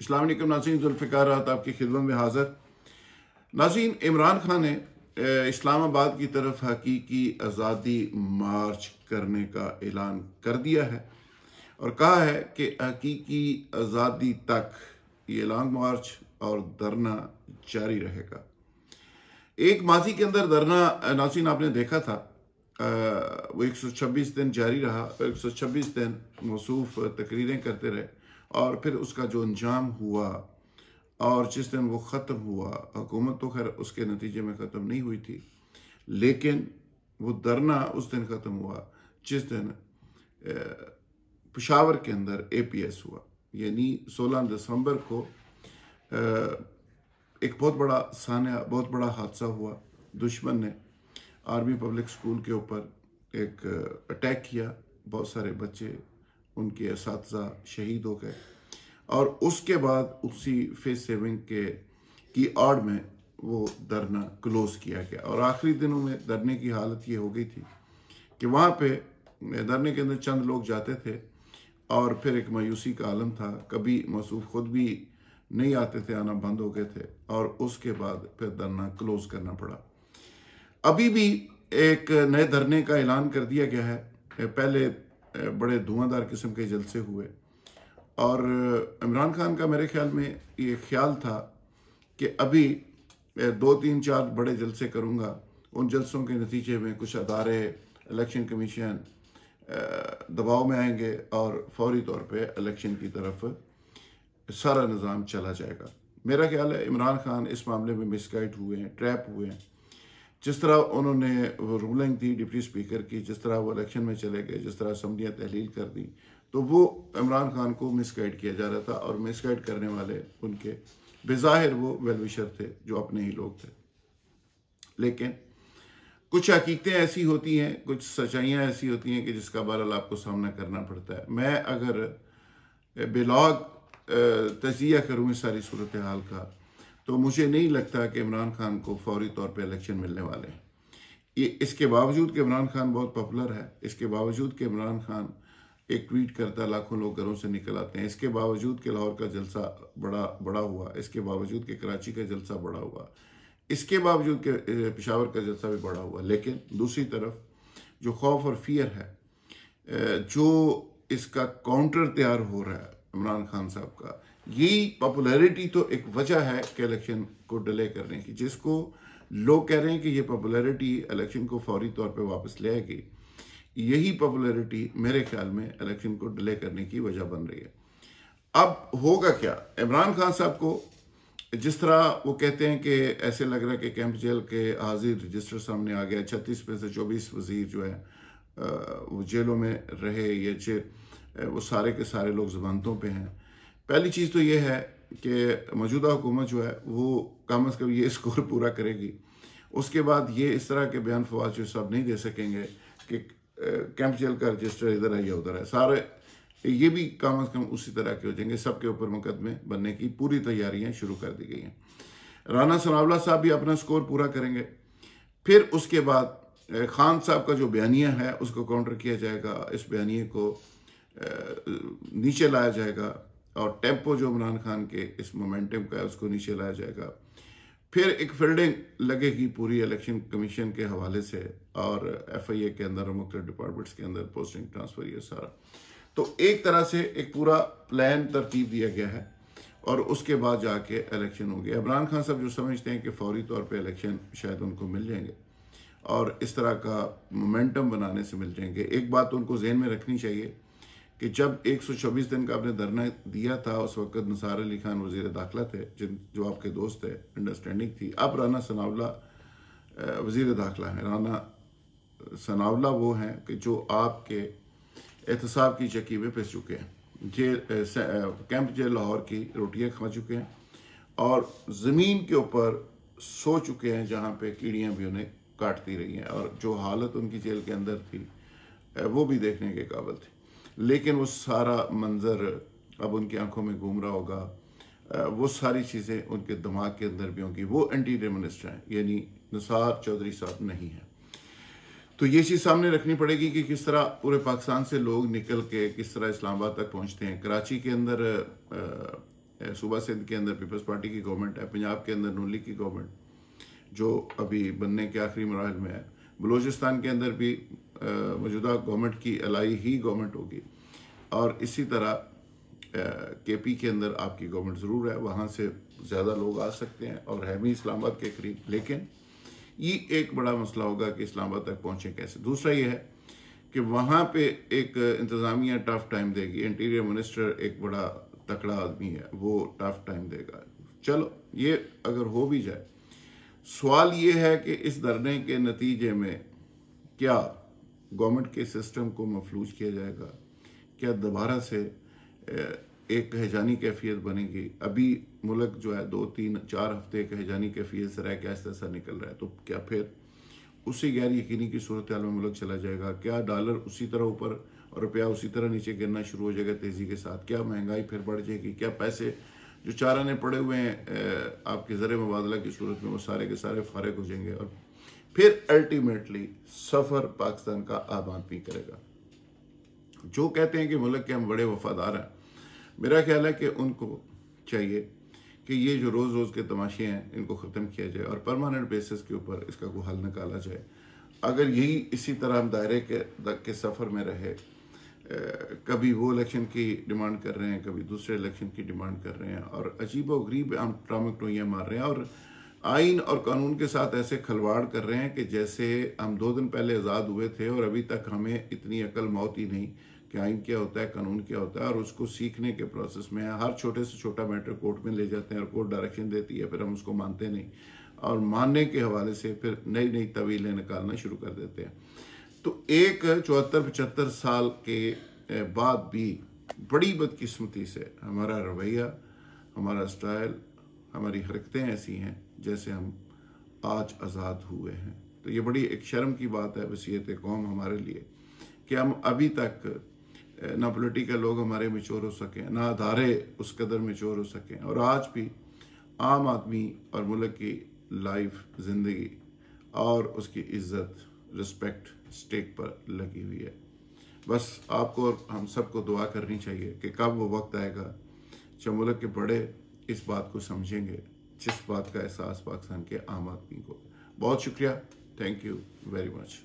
अस्सलाम वालेकुम नाज़रीन, जुल्फ़िकार राहत आपकी खिदमत में हाज़िर। नाज़रीन, इमरान खान ने इस्लामाबाद की तरफ हकीकी आज़ादी मार्च करने का ऐलान कर दिया है और कहा है कि हकीकी आज़ादी तक ये लॉन्ग मार्च और धरना जारी रहेगा। एक माजी के अंदर धरना नाज़रीन आपने देखा था, वो 126 दिन जारी रहा, 126 दिन मौसूफ तकरीरें करते रहे और फिर उसका जो अंजाम हुआ और जिस दिन वो ख़त्म हुआ, हुकूमत तो खैर उसके नतीजे में ख़त्म नहीं हुई थी, लेकिन वो धरना उस दिन ख़त्म हुआ जिस दिन पेशावर के अंदर APS हुआ, यानी 16 दिसंबर को एक बहुत बड़ा सान्या, बहुत बड़ा हादसा हुआ। दुश्मन ने आर्मी पब्लिक स्कूल के ऊपर एक अटैक किया, बहुत सारे बच्चे, उनके असातिज़ा शहीद हो गए और उसके बाद उसी फेस सेविंग की आड़ में वो धरना क्लोज़ किया गया और आखिरी दिनों में धरने की हालत ये हो गई थी कि वहाँ पे धरने के अंदर चंद लोग जाते थे और फिर एक मायूसी का आलम था। कभी मसूद खुद भी नहीं आते थे, आना बंद हो गए थे और उसके बाद फिर धरना क्लोज़ करना पड़ा। अभी भी एक नए धरने का ऐलान कर दिया गया है। पहले बड़े धुआंधार किस्म के जलसे हुए और इमरान खान का मेरे ख्याल में ये ख्याल था कि अभी 2-3-4 बड़े जलसे करूँगा, उन जलसों के नतीजे में कुछ अदारे, इलेक्शन कमीशन दबाव में आएंगे और फौरी तौर पे इलेक्शन की तरफ सारा निज़ाम चला जाएगा। मेरा ख्याल है इमरान खान इस मामले में मिसगाइड हुए हैं, ट्रैप हुए हैं। जिस तरह उन्होंने वो रूलिंग दी डिप्टी स्पीकर की, जिस तरह वो इलेक्शन में चले गए, जिस तरह असम्बलियाँ तहलील कर दी, तो वो इमरान खान को मिसगाइड किया जा रहा था और मिसगाइड करने वाले उनके बेज़ाहिर वो वेलविशर थे जो अपने ही लोग थे। लेकिन कुछ हकीकतें ऐसी होती हैं, कुछ सच्चाइयाँ ऐसी होती हैं कि जिसका बहरहाल आपको सामना करना पड़ता है। मैं अगर बेलॉग तजिया करूँ इस सारी सूरत हाल का, तो मुझे नहीं लगता कि इमरान खान को फौरी तौर पे इलेक्शन मिलने वाले हैं। ये इसके बावजूद कि इमरान खान बहुत पॉपुलर है, इसके बावजूद कि इमरान खान एक ट्वीट करता, लाखों लोग घरों से निकल आते हैं, इसके बावजूद कि लाहौर का जलसा बड़ा हुआ, इसके बावजूद कि कराची का जलसा बड़ा हुआ, इसके बावजूद कि पेशावर का जलसा भी बड़ा हुआ, लेकिन दूसरी तरफ जो खौफ और फियर है, जो इसका काउंटर तैयार हो रहा है इमरान खान साहब का, यही पॉपुलैरिटी तो एक वजह है कि इलेक्शन को डिले करने की, जिसको लोग कह रहे हैं कि ये पॉपुलैरिटी इलेक्शन को फौरी तौर पे वापस ले आएगी। यही पॉपुलैरिटी मेरे ख्याल में इलेक्शन को डिले करने की वजह बन रही है। अब होगा क्या? इमरान खान साहब को जिस तरह वो कहते हैं कि ऐसे लग रहा है कि कैंप जेल के हाजिर रजिस्टर सामने आ गया, 36 में से 24 वजीर जो है वो जेलों में रहे, ये वो सारे के सारे लोग जमानतों पे हैं। पहली चीज़ तो ये है कि मौजूदा हुकूमत जो है वो कम अज़ कम ये स्कोर पूरा करेगी। उसके बाद ये इस तरह के बयान फवाद जो सब नहीं दे सकेंगे कि कैंप जेल का रजिस्टर इधर है या उधर है, सारे ये भी कम अज़ कम उसी तरह के हो जाएंगे। सबके ऊपर मुकदमे बनने की पूरी तैयारियां शुरू कर दी गई हैं। राना सनाउल्लाह साहब भी अपना स्कोर पूरा करेंगे। फिर उसके बाद खान साहब का जो बयानिया है उसको काउंटर किया जाएगा, इस बयानिए को नीचे लाया जाएगा और टेम्पो जो इमरान खान के इस मोमेंटम का है उसको नीचे लाया जाएगा। फिर एक फील्डिंग लगेगी पूरी इलेक्शन कमीशन के हवाले से और FIA के अंदर और मुख्तलिफ डिपार्टमेंट्स के अंदर पोस्टिंग ट्रांसफर, ये सारा तो एक तरह से एक पूरा प्लान तरतीब दिया गया है और उसके बाद जाके इलेक्शन हो गया। इमरान खान साहब जो समझते हैं कि फौरी तौर पे इलेक्शन शायद उनको मिल जाएंगे और इस तरह का मोमेंटम बनाने से मिल जाएंगे। एक बात तो उनको जहन में रखनी चाहिए कि जब 124 दिन का आपने धरना दिया था उस वक्त निसार अली खान वज़ीर दाखिला थे, जो आपके दोस्त थे, अंडरस्टैंडिंग थी। अब राना सनाउल्लाह वज़ीर दाखिला हैं। राना सनाउल्लाह वो हैं कि जो आपके एहतसाब की चक्की में पिस चुके हैं, कैंप जेल लाहौर की रोटियां खा चुके हैं और ज़मीन के ऊपर सो चुके हैं जहाँ पे कीड़ियाँ भी उन्हें काटती रही हैं और जो हालत उनकी जेल के अंदर थी वो भी देखने के काबिल थी। लेकिन वो सारा मंजर अब उनकी आंखों में घूम रहा होगा, वो सारी चीज़ें उनके दिमाग के अंदर भी होंगी। वो इंटीरियर मिनिस्टर हैं, यानी निसार चौधरी साहब नहीं हैं। तो ये चीज़ सामने रखनी पड़ेगी कि किस तरह पूरे पाकिस्तान से लोग निकल के किस तरह इस्लामाबाद तक पहुंचते हैं। कराची के अंदर सूबा सिंध के अंदर पीपल्स पार्टी की गवर्नमेंट है, पंजाब के अंदर नून लीग की गवर्नमेंट जो अभी बनने के आखिरी मराहल में है, बलूचिस्तान के अंदर भी मौजूदा गवर्नमेंट की अलाई ही गवर्नमेंट होगी, और इसी तरह केपी के अंदर आपकी गवर्नमेंट ज़रूर है, वहाँ से ज़्यादा लोग आ सकते हैं और है भी इस्लामाबाद के करीब। लेकिन ये एक बड़ा मसला होगा कि इस्लामाबाद तक पहुँचे कैसे। दूसरा ये है कि वहाँ पे एक इंतज़ामिया टफ टाइम देगी, इंटीरियर मिनिस्टर एक बड़ा तकड़ा आदमी है, वो टफ टाइम देगा। चलो ये अगर हो भी जाए, सवाल ये है कि इस धरने के नतीजे में क्या गवर्नमेंट के सिस्टम को मफलूज किया जाएगा, क्या दोबारा से एक हैजानी कैफियत बनेगी। अभी मुल्क जो है 2-3-4 हफ्ते एक हैजानी कैफियत से रह के ऐसा ऐसा निकल रहा है, तो क्या फिर उसी गैर यकीनी की सूरत हाल में मुल्क चला जाएगा? क्या डॉलर उसी तरह ऊपर और रुपया उसी तरह नीचे गिरना शुरू हो जाएगा तेज़ी के साथ? क्या महंगाई फिर बढ़ जाएगी? क्या पैसे जो 4 आने पड़े हुए हैं आपके ज़र मुबादला की सूरत में, वो सारे के सारे फारिग हो जाएंगे और फिर अल्टीमेटली सफ़र पाकिस्तान का आम आदमी करेगा। जो कहते हैं कि मुल्क के हम बड़े वफादार हैं, मेरा ख्याल है कि उनको चाहिए कि ये जो रोज़ रोज़ के तमाशे हैं इनको ख़त्म किया जाए और परमानेंट बेसिस के ऊपर इसका कोई हल निकाला जाए। अगर यही इसी तरह हम दायरे के सफ़र में रहे, कभी वो इलेक्शन की डिमांड कर रहे हैं, कभी दूसरे इलेक्शन की डिमांड कर रहे हैं और अजीब व गरीब हम ट्रामकटोइयाँ मार रहे हैं और आइन और कानून के साथ ऐसे खलवाड़ कर रहे हैं कि जैसे हम 2 दिन पहले आज़ाद हुए थे और अभी तक हमें इतनी अकल मौत ही नहीं कि आइन क्या होता है, कानून क्या होता है, और उसको सीखने के प्रोसेस में हर छोटे से छोटा मैटर कोर्ट में ले जाते हैं और कोर्ट डायरेक्शन देती है, फिर हम उसको मानते नहीं और मानने के हवाले से फिर नई नई तवीलें निकालना शुरू कर देते हैं। तो एक 74-75 साल के बाद भी बड़ी बदकिस्मती से हमारा रवैया, हमारा स्टाइल, हमारी हरकतें ऐसी हैं जैसे हम आज आज़ाद हुए हैं। तो ये बड़ी एक शर्म की बात है वसीयत कौम हमारे लिए कि हम अभी तक ना पॉलिटिकल लोग हमारे मैच्योर हो सकें, ना अदारे उस कदर मैच्योर हो सकें, और आज भी आम आदमी और मुल्क की लाइफ, ज़िंदगी और उसकी इज़्ज़त, रिस्पेक्ट स्टेक पर लगी हुई है। बस आपको और हम सबको दुआ करनी चाहिए कि कब वो वक्त आएगा जब मुल्क के बड़े इस बात को समझेंगे जिस बात का एहसास पाकिस्तान के आम आदमी को। बहुत शुक्रिया, थैंक यू वेरी मच।